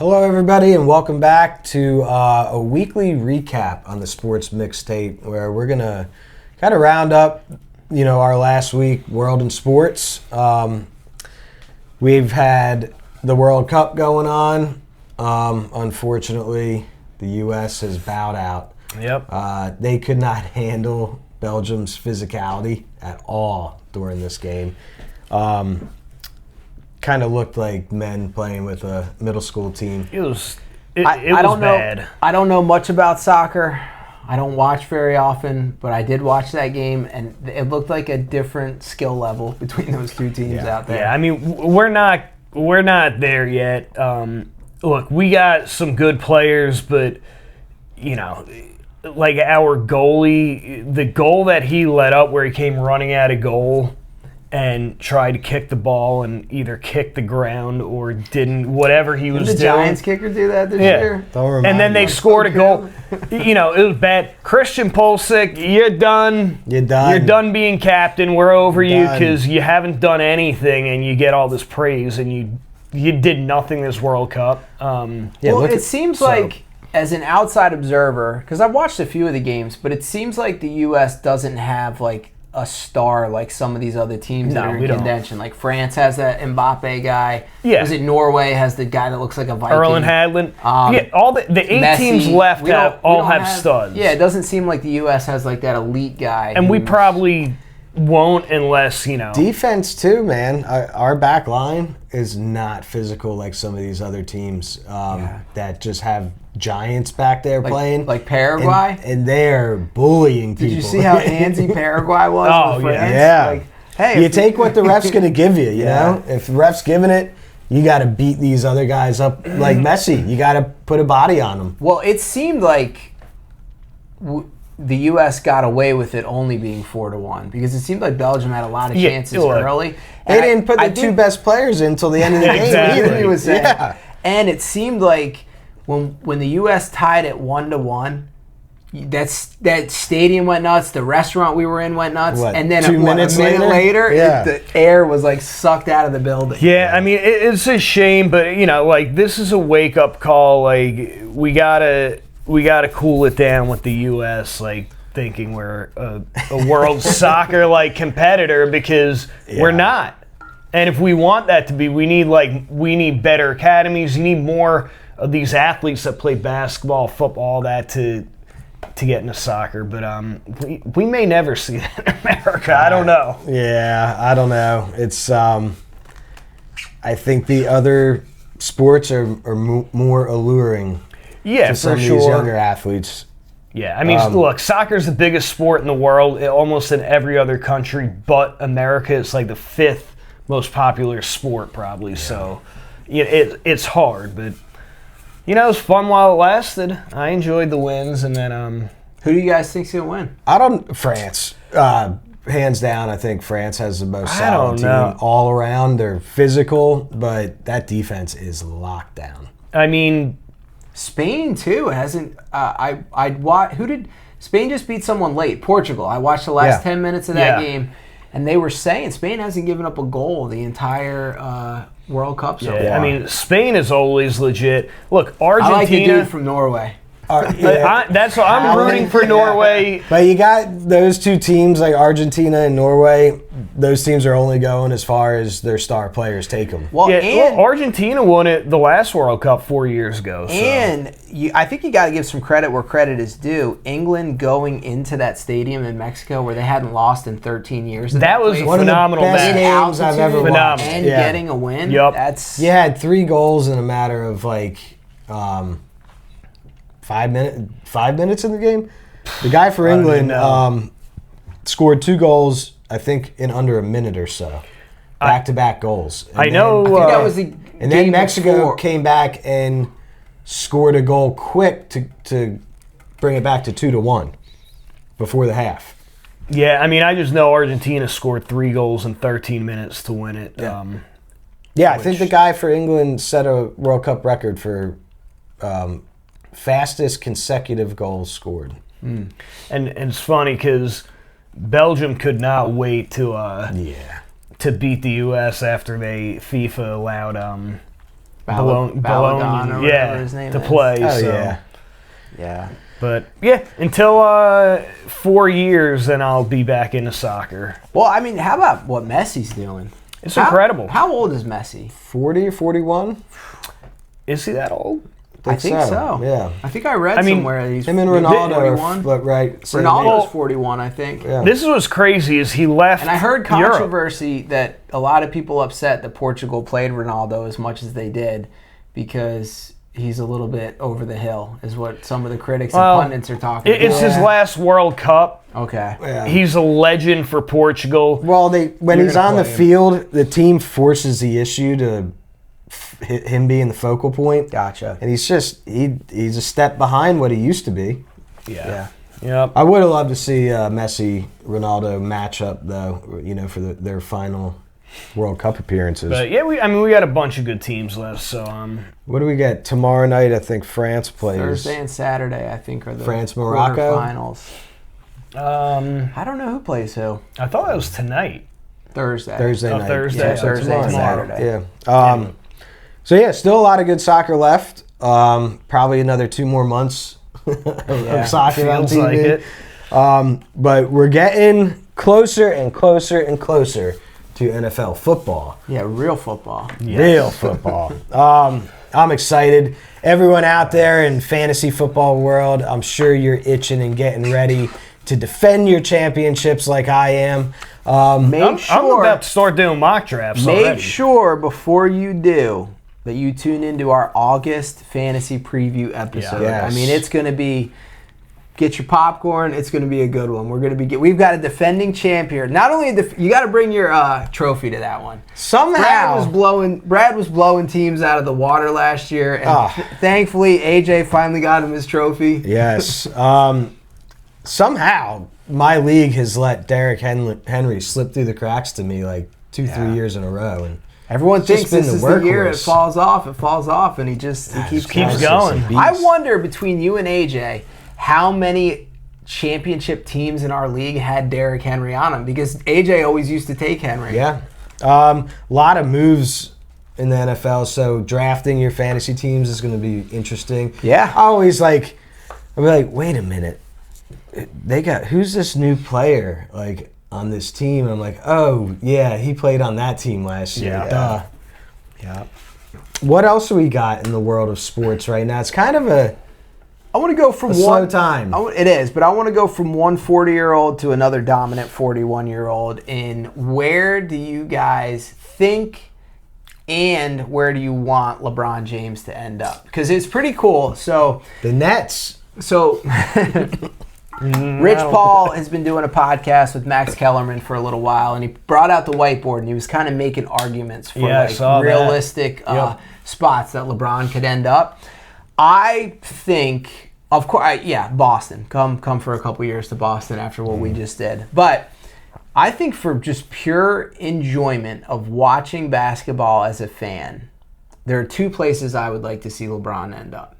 Hello, everybody, and welcome back to a weekly recap on the Sports Mixtape, where we're gonna kind of round up, our last week World in Sports. We've had the World Cup going on. Unfortunately, the U.S. has bowed out. Yep. They could not handle Belgium's physicality at all during this game. Kind of looked like men playing with a middle school team. It was bad. I don't know much about soccer. I don't watch very often, but I did watch that game, and it looked like a different skill level between those two teams out there. Yeah, I mean, we're not there yet. Look, we got some good players, but like our goalie, the goal that he let up where he came running out of goal and tried to kick the ball and either kick the ground or didn't, whatever he was doing. Did the Giants kicker do that this year? And then they scored a goal. It was bad. Christian Pulisic, you're done. You're done. You're done being captain. We're over you because you haven't done anything and you get all this praise and you did nothing this World Cup. It seems like, as an outside observer, because I've watched a few of the games, but it seems like the U.S. doesn't have like a star like some of these other teams that are in contention. Like France has that Mbappe guy. Yeah. Was it Norway has the guy that looks like a Viking? Erling Haaland. All the eight Messi. teams left have studs. Yeah, it doesn't seem like the U.S. has like that elite guy. And we probably won't unless, Defense too, man. Our back line is not physical like some of these other teams that just have giants back there playing. Like Paraguay? And they're bullying people. Did you see how antsy Paraguay was with France? Yeah. Like, hey, you take what the ref's going to give you, you know? If the ref's giving it, you got to beat these other guys up like Messi. You got to put a body on them. Well, it seemed like the U.S. got away with it only being 4-1 because it seemed like Belgium had a lot of chances early. They didn't put the two best players in until the end of the game either. He was saying. Yeah. And it seemed like when the U.S. tied at 1-1, that stadium went nuts. The restaurant we were in went nuts. And then 2 minutes a minute later the air was like sucked out of the building. Yeah, I mean it's a shame, but this is a wake up call. Like we gotta cool it down with the U.S. Like thinking we're a world soccer like competitor because we're not. And if we want that to be, we need better academies. You need more of these athletes that play basketball, football, that to get into soccer. But we may never see that in America. I don't know. Yeah, I don't know. It's I think the other sports are more alluring. Yeah, to some for of sure. These younger athletes. Yeah, I mean, look, soccer's the biggest sport in the world, almost in every other country but America. It's like the 5th most popular sport, probably. Yeah. So, it's hard, but it was fun while it lasted. I enjoyed the wins, and then who do you guys think's gonna win? France. Hands down, I think France has the most solid team all around. They're physical, but that defense is locked down. I mean, Spain too hasn't. Who did Spain just beat someone late? Portugal. I watched the last 10 minutes of that game, and they were saying Spain hasn't given up a goal the entire World Cup so far. I mean, Spain is always legit. Look, Argentina. I like the dude from Norway. That's what I'm rooting for Norway. But you got those two teams like Argentina and Norway. Those teams are only going as far as their star players take them. Well, Argentina won it the last World Cup 4 years ago. So. And I think you got to give some credit where credit is due. England going into that stadium in Mexico where they hadn't lost in 13 years. That was one phenomenal of the best games I've ever watched. And getting a win. Yep. You had 3 goals in a matter of like 5 minutes in the game. The guy for England scored 2 goals, I think, in under a minute or so. Back-to-back goals. And I know. I think that was the and then Mexico came back and scored a goal quick to bring it back to 2-1 before the half. Yeah, I mean, I just know Argentina scored 3 goals in 13 minutes to win it. Yeah, I think the guy for England set a World Cup record for fastest consecutive goals scored. And it's funny because Belgium could not wait to beat the U.S. after FIFA allowed Balogun or whatever his name to is. play. Oh, so. Yeah. But, yeah, until 4 years, then I'll be back into soccer. Well, I mean, how about what Messi's doing? It's incredible. How old is Messi? 40 or 41? Is he that old? I think so. Yeah. I think I read somewhere that he's him and Ronaldo 41. right. Ronaldo's 41, I think. Yeah. This is what's crazy is he left And I heard Europe. controversy that a lot of people upset that Portugal played Ronaldo as much as they did because he's a little bit over the hill, is what some of the critics and pundits are talking about. It's his last World Cup. Okay. Yeah. He's a legend for Portugal. Well, when he's on the field, the team forces the issue to him being the focal point. Gotcha. And he's a step behind what he used to be. Yeah. Yep. I would have loved to see Messi Ronaldo match up though, for their final World Cup appearances. But yeah, we got a bunch of good teams left. So what do we get tomorrow night? I think France plays. Thursday and Saturday, I think, are the France-Morocco finals. I don't know who plays who. I thought that was tonight. Thursday night. Thursday. Yeah, Thursday and Saturday. Yeah. So yeah, still a lot of good soccer left. Probably another 2 more months of soccer on TV. Like it. But we're getting closer and closer and closer to NFL football. Yeah, real football. Yes. Real football. I'm excited. Everyone out there in fantasy football world, I'm sure you're itching and getting ready to defend your championships like I am. I'm about to start doing mock drafts already. Make sure before you do that you tune into our August fantasy preview episode. Yeah. Yes. I mean, it's going to be, get your popcorn. It's going to be a good one. We've got a defending champion. Not only you got to bring your trophy to that one. Somehow Brad was blowing teams out of the water last year, and thankfully AJ finally got him his trophy. Yes. Somehow my league has let Derrick Henry slip through the cracks to me like 2-3 years in a row, and everyone thinks this is the year it workhorse. falls off, and he keeps going. I wonder, between you and AJ, how many championship teams in our league had Derrick Henry on them, because AJ always used to take Henry. Yeah. A lot of moves in the NFL, so drafting your fantasy teams is going to be interesting. Yeah. I'll be like, wait a minute. Who's this new player on this team? I'm like, oh yeah, he played on that team last year. Yeah. Duh. Yeah. What else do we got in the world of sports right now? It's kind of I want to go from slow time. It is, but I want to go from one 40-year-old to another dominant 41-year-old. In where do you guys think, and where do you want LeBron James to end up? Because it's pretty cool. So the Nets. So Rich Paul has been doing a podcast with Max Kellerman for a little while, and he brought out the whiteboard, and he was kind of making arguments for realistic spots that LeBron could end up. I think, of course, Boston. Come for a couple years to Boston after what we just did. But I think for just pure enjoyment of watching basketball as a fan, there are 2 places I would like to see LeBron end up.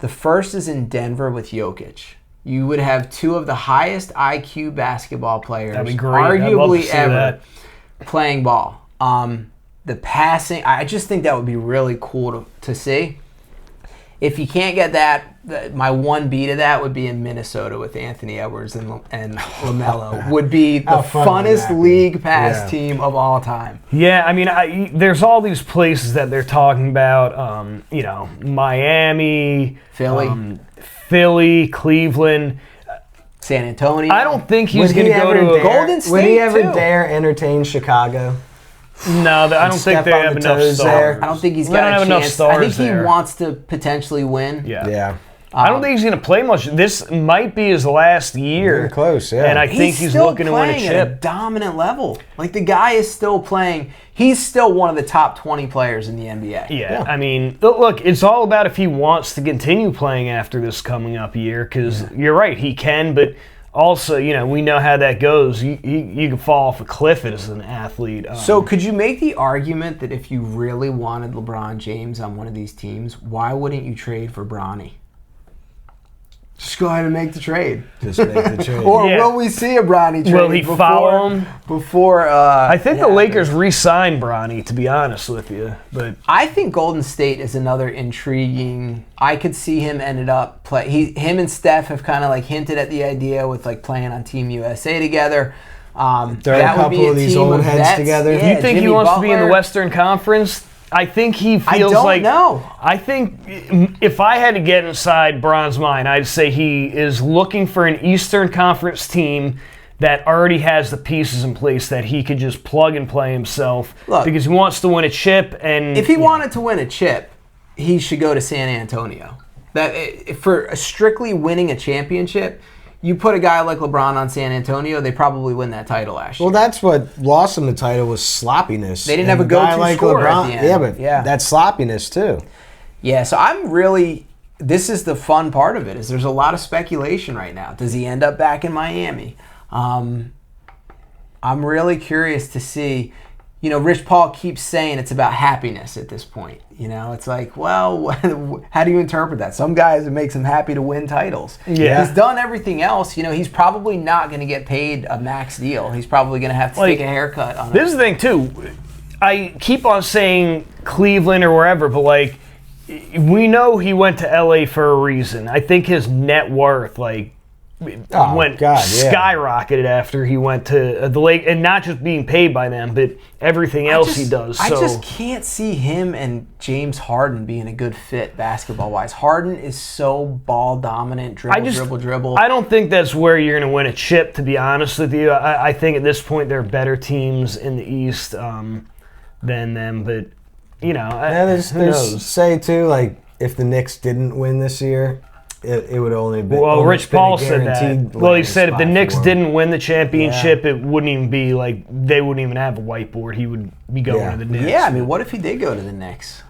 The first is in Denver with Jokic. You would have 2 of the highest IQ basketball players, arguably ever, playing ball. The passing, I just think that would be really cool to see. If you can't get that, my 1B to that would be in Minnesota with Anthony Edwards and LaMelo. Would be the funnest league pass team of all time. Yeah, I mean, there's all these places that they're talking about. Miami, Philly, Cleveland, San Antonio. I don't think he's going to go to Golden State. Would he ever dare entertain Chicago? No, I don't think they have enough stars there. I don't think he's got a chance. I think he wants to potentially win. Yeah. I don't think he's going to play much. This might be his last year. Getting close, yeah. And I think he's looking to win a chip. He's still playing at a dominant level. Like, the guy is still playing. He's still one of the top 20 players in the NBA. Yeah. I mean, look, it's all about if he wants to continue playing after this coming up year, because you're right, he can, but also, we know how that goes. You can fall off a cliff as an athlete. So could you make the argument that if you really wanted LeBron James on one of these teams, why wouldn't you trade for Bronny? Just go ahead and make the trade. Just make the trade. Or will we see a Bronny trade? Will he follow him? Before I think the Lakers re-signed Bronny, to be honest with you. But I think Golden State is another intriguing. I could see him ended up play. Him and Steph have kind of like hinted at the idea with like playing on Team USA together. Throw a couple of these old heads together. Yeah, you think he wants to be in the Western Conference? I think he feels I don't know. I think if I had to get inside Bron's mind, I'd say he is looking for an Eastern Conference team that already has the pieces in place that he could just plug and play himself. Look, because he wants to win a chip. And if he wanted to win a chip, he should go to San Antonio. That for strictly winning a championship. You put a guy like LeBron on San Antonio, they probably win that title last year. Well, that's what lost them the title was sloppiness. They didn't have a go-to scorer at the end. Yeah, but that's sloppiness too. Yeah, so this is the fun part of it, is there's a lot of speculation right now. Does he end up back in Miami? I'm really curious to see. You know, Rich Paul keeps saying it's about happiness at this point. You know, it's like, well, how do you interpret that? Some guys, it makes them happy to win titles. Yeah. He's done everything else. You know, he's probably not going to get paid a max deal. He's probably going to have to take a haircut on it. This is the thing, too. I keep on saying Cleveland or wherever, but, like, we know he went to L.A. for a reason. I think his net worth, skyrocketed after he went to the Lake, and not just being paid by them, but everything else he does. I just can't see him and James Harden being a good fit basketball-wise. Harden is so ball-dominant, dribble. I don't think that's where you're going to win a chip, to be honest with you. I think at this point there are better teams in the East than them, but, you know, there's say, too, like, if the Knicks didn't win this year, it would only be. Well, Rich Paul said that. Well, he said if the Knicks didn't win the championship, it wouldn't even be like they wouldn't even have a whiteboard. He would be going to the Knicks. Yeah, I mean, what if he did go to the Knicks?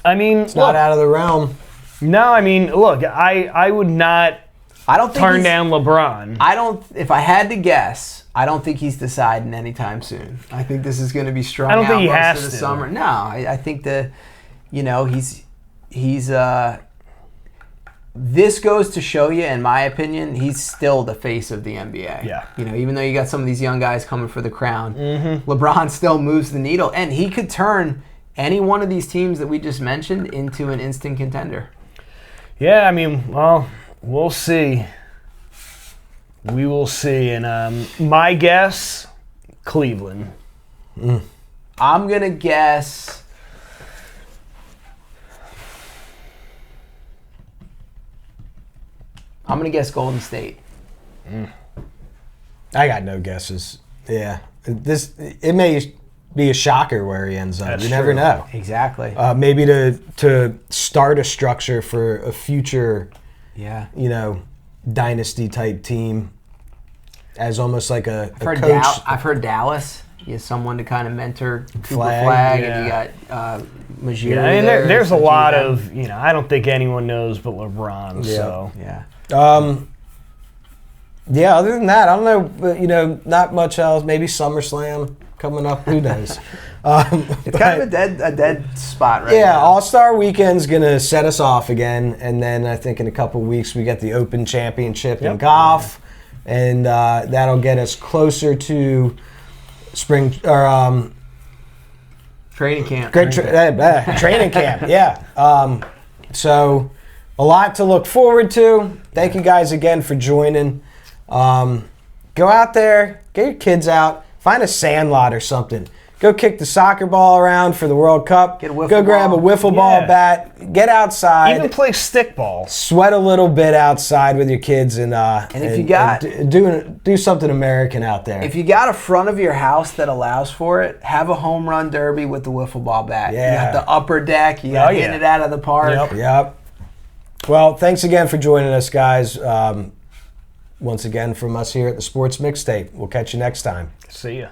I mean, it's not out of the realm. No, I mean, look, I would not. I don't think turn down LeBron. If I had to guess, I don't think he's deciding anytime soon. I think this is going to be strung out most of the summer. No, I think he's. This goes to show you, in my opinion, he's still the face of the NBA. Yeah. You know, even though you got some of these young guys coming for the crown, LeBron still moves the needle, and he could turn any one of these teams that we just mentioned into an instant contender. Yeah, I mean, well, we'll see. We will see, and my guess, Cleveland. I'm gonna guess. I'm going to guess Golden State. I got no guesses. Yeah. It may be a shocker where he ends up. That's you never true. know. Exactly. Maybe to start a structure for a future, dynasty type team as almost like a coach. I've heard Dallas. He has someone to kind of mentor Cooper Flag, and you got Majir. Yeah, I mean, there's a lot of, I don't think anyone knows but LeBron. Yeah. So yeah. Other than that, I don't know, but, not much else. Maybe SummerSlam coming up. Who knows? It's kind of a dead spot right now. Yeah, All-Star Weekend's going to set us off again. And then I think in a couple weeks we get the Open Championship in golf. Yeah. And that'll get us closer to spring or training camp. Training camp, yeah. So a lot to look forward to. Thank you guys again for joining. Go out there, get your kids out, find a sand lot or something. Go kick the soccer ball around for the World Cup. Go grab a wiffle ball bat. Get outside. Even play stickball. Sweat a little bit outside with your kids and if you got do something American out there. If you got a front of your house that allows for it, have a home run derby with the wiffle ball bat. Yeah. You got the upper deck. You got hitting it out of the park. Yep. Well, thanks again for joining us, guys. Once again from us here at the Sports Mixtape. We'll catch you next time. See ya.